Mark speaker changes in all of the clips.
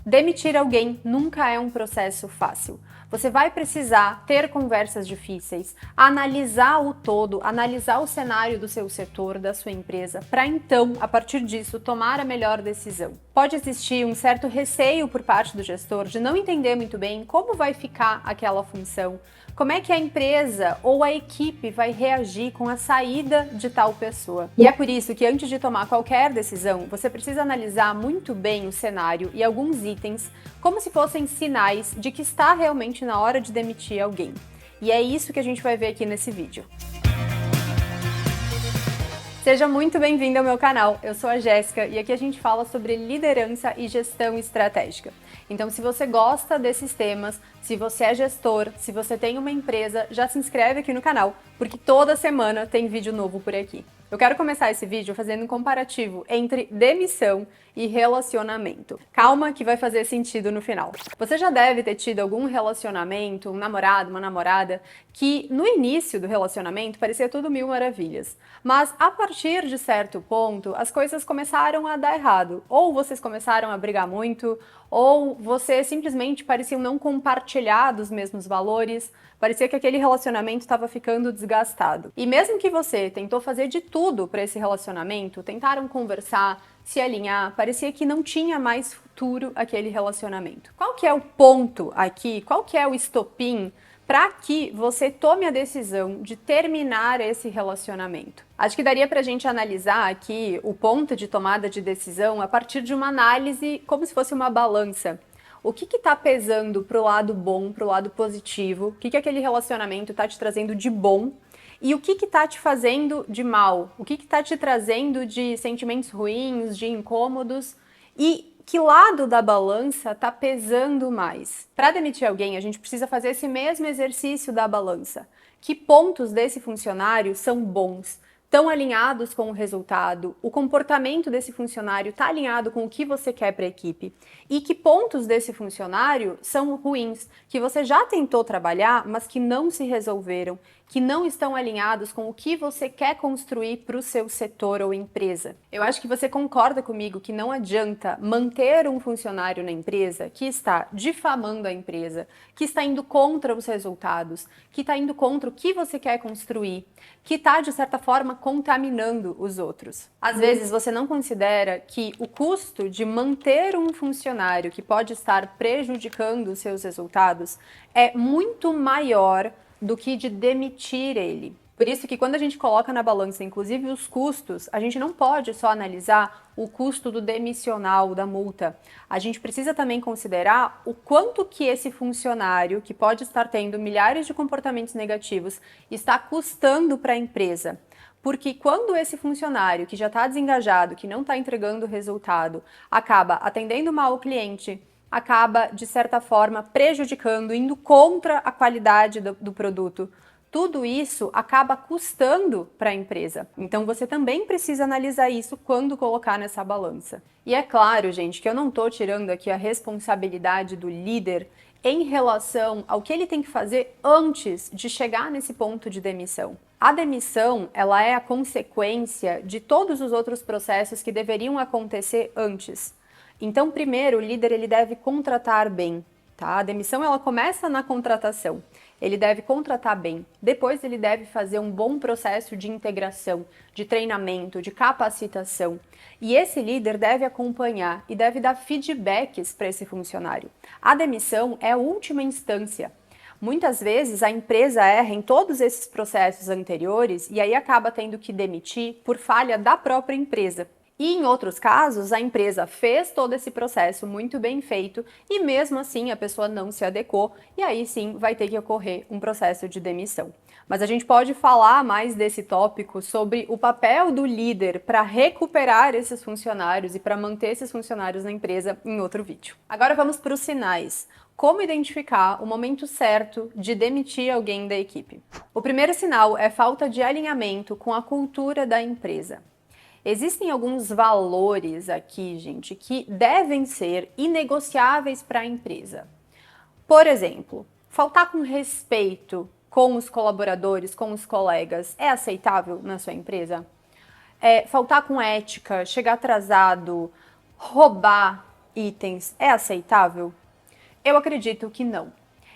Speaker 1: Demitir alguém nunca é um processo fácil. Você vai precisar ter conversas difíceis, analisar o todo, analisar o cenário do seu setor, da sua empresa, para então, a partir disso, tomar a melhor decisão. Pode existir um certo receio por parte do gestor de não entender muito bem como vai ficar aquela função, como é que a empresa ou a equipe vai reagir com a saída de tal pessoa. E é por isso que antes de tomar qualquer decisão, você precisa analisar muito bem o cenário e alguns itens como se fossem sinais de que está realmente na hora de demitir alguém. E é isso que a gente vai ver aqui nesse vídeo. Seja muito bem-vindo ao meu canal, eu sou a Jéssica e aqui a gente fala sobre liderança e gestão estratégica. Então, se você gosta desses temas, se você é gestor, se você tem uma empresa, já se inscreve aqui no canal, porque toda semana tem vídeo novo por aqui. Eu quero começar esse vídeo fazendo um comparativo entre demissão e relacionamento. Calma que vai fazer sentido no final. Você já deve ter tido algum relacionamento, um namorado, uma namorada, que no início do relacionamento parecia tudo mil maravilhas. Mas a partir de certo ponto, as coisas começaram a dar errado. Ou vocês começaram a brigar muito, ou você simplesmente pareciam não compartilhar dos mesmos valores, parecia que aquele relacionamento estava ficando desgastado. E mesmo que você tentou fazer de tudo para esse relacionamento, tentaram conversar, se alinhar, parecia que não tinha mais futuro aquele relacionamento. Qual que é o ponto aqui? Qual que é o estopim para que você tome a decisão de terminar esse relacionamento? Acho que daria para a gente analisar aqui o ponto de tomada de decisão a partir de uma análise como se fosse uma balança. O que está pesando para o lado bom, para o lado positivo? O que aquele relacionamento está te trazendo de bom? E o que está te fazendo de mal? O que está te trazendo de sentimentos ruins, de incômodos? E que lado da balança está pesando mais? Para demitir alguém, a gente precisa fazer esse mesmo exercício da balança. Que pontos desse funcionário são bons? Estão alinhados com o resultado? O comportamento desse funcionário está alinhado com o que você quer para a equipe? E que pontos desse funcionário são ruins, que você já tentou trabalhar, mas que não se resolveram, que não estão alinhados com o que você quer construir para o seu setor ou empresa? Eu acho que você concorda comigo que não adianta manter um funcionário na empresa que está difamando a empresa, que está indo contra os resultados, que está indo contra o que você quer construir, que está, de certa forma, contaminando os outros. Às vezes você não considera que o custo de manter um funcionário que pode estar prejudicando os seus resultados é muito maior do que de demitir ele. Por isso que quando a gente coloca na balança, inclusive os custos, a gente não pode só analisar o custo do demissional, da multa. A gente precisa também considerar o quanto que esse funcionário, que pode estar tendo milhares de comportamentos negativos, está custando para a empresa. Porque quando esse funcionário que já está desengajado, que não está entregando resultado, acaba atendendo mal o cliente, acaba, de certa forma, prejudicando, indo contra a qualidade do produto, tudo isso acaba custando para a empresa. Então você também precisa analisar isso quando colocar nessa balança. E é claro, gente, que eu não estou tirando aqui a responsabilidade do líder em relação ao que ele tem que fazer antes de chegar nesse ponto de demissão. A demissão, ela é a consequência de todos os outros processos que deveriam acontecer antes. Então, primeiro, o líder ele deve contratar bem, tá? A demissão ela começa na contratação. Ele deve contratar bem. Depois, ele deve fazer um bom processo de integração, de treinamento, de capacitação. E esse líder deve acompanhar e deve dar feedbacks para esse funcionário. A demissão é a última instância. Muitas vezes a empresa erra em todos esses processos anteriores e aí acaba tendo que demitir por falha da própria empresa. E em outros casos, a empresa fez todo esse processo muito bem feito e mesmo assim a pessoa não se adequou e aí sim vai ter que ocorrer um processo de demissão. Mas a gente pode falar mais desse tópico sobre o papel do líder para recuperar esses funcionários e para manter esses funcionários na empresa em outro vídeo. Agora vamos para os sinais. Como identificar o momento certo de demitir alguém da equipe? O primeiro sinal é falta de alinhamento com a cultura da empresa. Existem alguns valores aqui, gente, que devem ser inegociáveis para a empresa. Por exemplo, faltar com respeito com os colaboradores, com os colegas, é aceitável na sua empresa? Faltar com ética, chegar atrasado, roubar itens é aceitável? Eu acredito que não.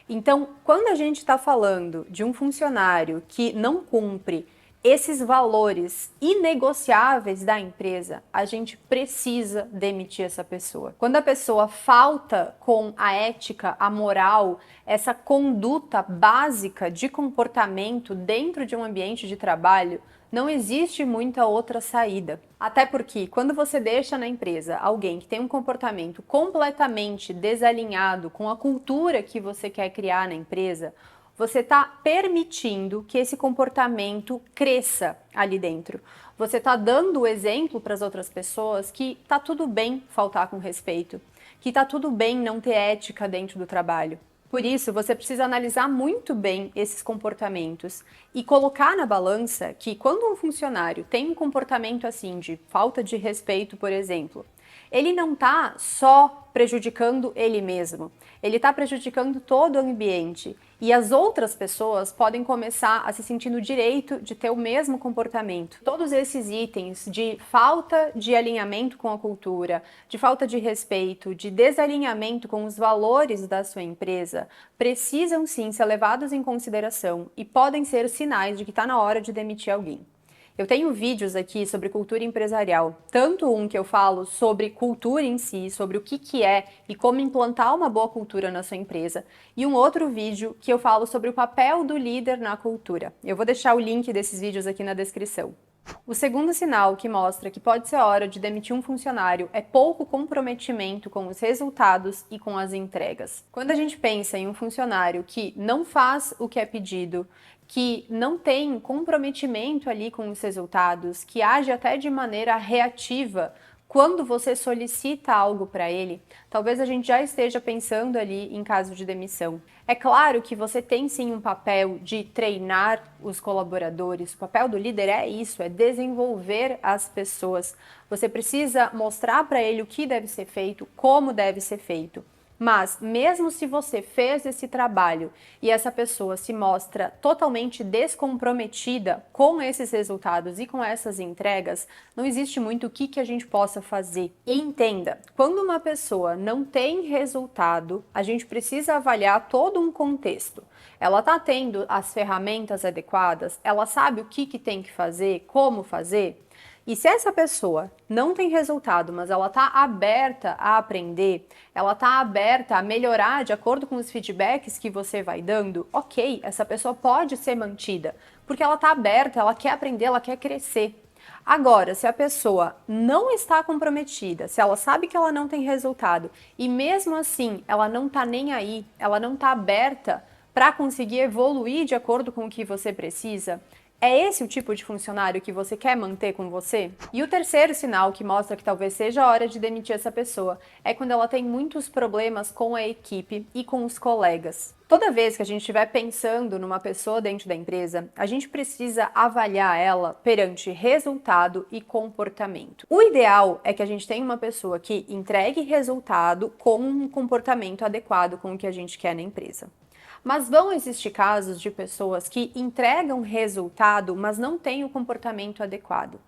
Speaker 1: Então, quando a gente está falando de um funcionário que não cumpre esses valores inegociáveis da empresa, a gente precisa demitir essa pessoa. Quando a pessoa falta com a ética, a moral, essa conduta básica de comportamento dentro de um ambiente de trabalho, não existe muita outra saída. Até porque, quando você deixa na empresa alguém que tem um comportamento completamente desalinhado com a cultura que você quer criar na empresa, você está permitindo que esse comportamento cresça ali dentro. Você está dando o exemplo para as outras pessoas que tá tudo bem faltar com respeito, que tá tudo bem não ter ética dentro do trabalho. Por isso, você precisa analisar muito bem esses comportamentos e colocar na balança que quando um funcionário tem um comportamento assim de falta de respeito, por exemplo, ele não está só prejudicando ele mesmo, ele está prejudicando todo o ambiente. E as outras pessoas podem começar a se sentir no direito de ter o mesmo comportamento. Todos esses itens de falta de alinhamento com a cultura, de falta de respeito, de desalinhamento com os valores da sua empresa, precisam sim ser levados em consideração e podem ser sinais de que está na hora de demitir alguém. Eu tenho vídeos aqui sobre cultura empresarial, tanto um que eu falo sobre cultura em si, sobre o que é e como implantar uma boa cultura na sua empresa, e um outro vídeo que eu falo sobre o papel do líder na cultura. Eu vou deixar o link desses vídeos aqui na descrição. O segundo sinal que mostra que pode ser hora de demitir um funcionário é pouco comprometimento com os resultados e com as entregas. Quando a gente pensa em um funcionário que não faz o que é pedido, que não tem comprometimento ali com os resultados, que age até de maneira reativa quando você solicita algo para ele, talvez a gente já esteja pensando ali em caso de demissão. É claro que você tem sim um papel de treinar os colaboradores, o papel do líder é isso, é desenvolver as pessoas. Você precisa mostrar para ele o que deve ser feito, como deve ser feito. Mas, mesmo se você fez esse trabalho e essa pessoa se mostra totalmente descomprometida com esses resultados e com essas entregas, não existe muito o que a gente possa fazer. E entenda, quando uma pessoa não tem resultado, a gente precisa avaliar todo um contexto. Ela está tendo as ferramentas adequadas? Ela sabe o que tem que fazer? Como fazer? E se essa pessoa não tem resultado, mas ela está aberta a aprender, ela está aberta a melhorar de acordo com os feedbacks que você vai dando, ok, essa pessoa pode ser mantida, porque ela está aberta, ela quer aprender, ela quer crescer. Agora, se a pessoa não está comprometida, se ela sabe que ela não tem resultado e mesmo assim ela não está nem aí, ela não está aberta para conseguir evoluir de acordo com o que você precisa, é esse o tipo de funcionário que você quer manter com você? E o terceiro sinal que mostra que talvez seja a hora de demitir essa pessoa é quando ela tem muitos problemas com a equipe e com os colegas. Toda vez que a gente estiver pensando numa pessoa dentro da empresa, a gente precisa avaliar ela perante resultado e comportamento. O ideal é que a gente tenha uma pessoa que entregue resultado com um comportamento adequado com o que a gente quer na empresa. Mas vão existir casos de pessoas que entregam resultado, mas não têm o comportamento adequado.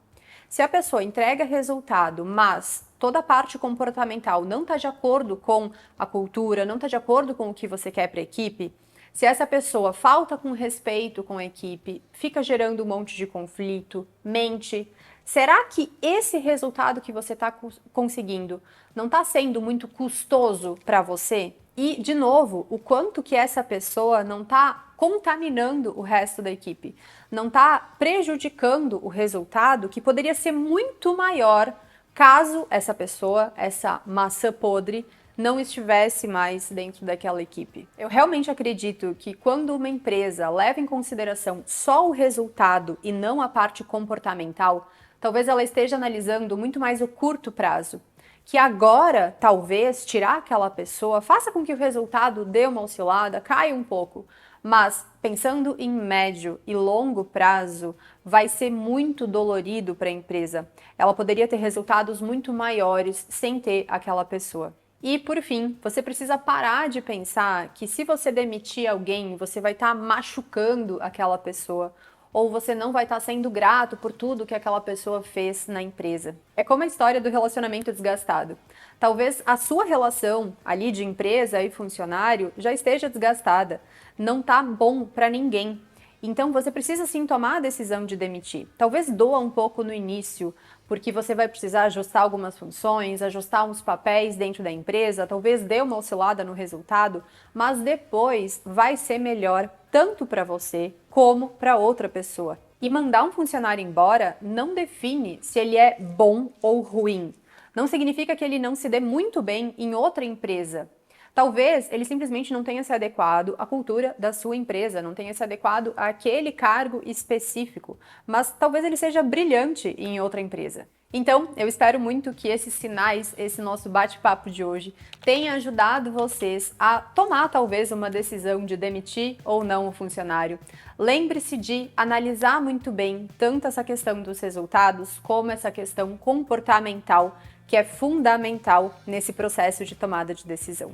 Speaker 1: Se a pessoa entrega resultado, mas toda a parte comportamental não está de acordo com a cultura, não está de acordo com o que você quer para a equipe, se essa pessoa falta com respeito com a equipe, fica gerando um monte de conflito, mente, será que esse resultado que você está conseguindo não está sendo muito custoso para você? E, de novo, o quanto que essa pessoa não está contaminando o resto da equipe, não está prejudicando o resultado que poderia ser muito maior caso essa pessoa, essa maçã podre, não estivesse mais dentro daquela equipe. Eu realmente acredito que quando uma empresa leva em consideração só o resultado e não a parte comportamental, talvez ela esteja analisando muito mais o curto prazo. Que agora, talvez, tirar aquela pessoa faça com que o resultado dê uma oscilada, caia um pouco. Mas, pensando em médio e longo prazo, vai ser muito dolorido para a empresa. Ela poderia ter resultados muito maiores sem ter aquela pessoa. E, por fim, você precisa parar de pensar que se você demitir alguém, você vai estar machucando aquela pessoa ou você não vai estar sendo grato por tudo que aquela pessoa fez na empresa. É como a história do relacionamento desgastado. Talvez a sua relação ali de empresa e funcionário já esteja desgastada, não tá bom para ninguém. Então você precisa sim tomar a decisão de demitir. Talvez doa um pouco no início, porque você vai precisar ajustar algumas funções, ajustar uns papéis dentro da empresa, talvez dê uma oscilada no resultado, mas depois vai ser melhor tanto para você como para outra pessoa. E mandar um funcionário embora não define se ele é bom ou ruim. Não significa que ele não se dê muito bem em outra empresa. Talvez ele simplesmente não tenha se adequado à cultura da sua empresa, não tenha se adequado àquele cargo específico, mas talvez ele seja brilhante em outra empresa. Então, eu espero muito que esses sinais, esse nosso bate-papo de hoje, tenha ajudado vocês a tomar talvez uma decisão de demitir ou não o funcionário. Lembre-se de analisar muito bem tanto essa questão dos resultados como essa questão comportamental, que é fundamental nesse processo de tomada de decisão.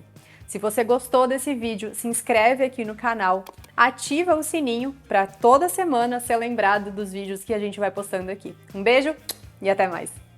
Speaker 1: Se você gostou desse vídeo, se inscreve aqui no canal, ativa o sininho para toda semana ser lembrado dos vídeos que a gente vai postando aqui. Um beijo e até mais!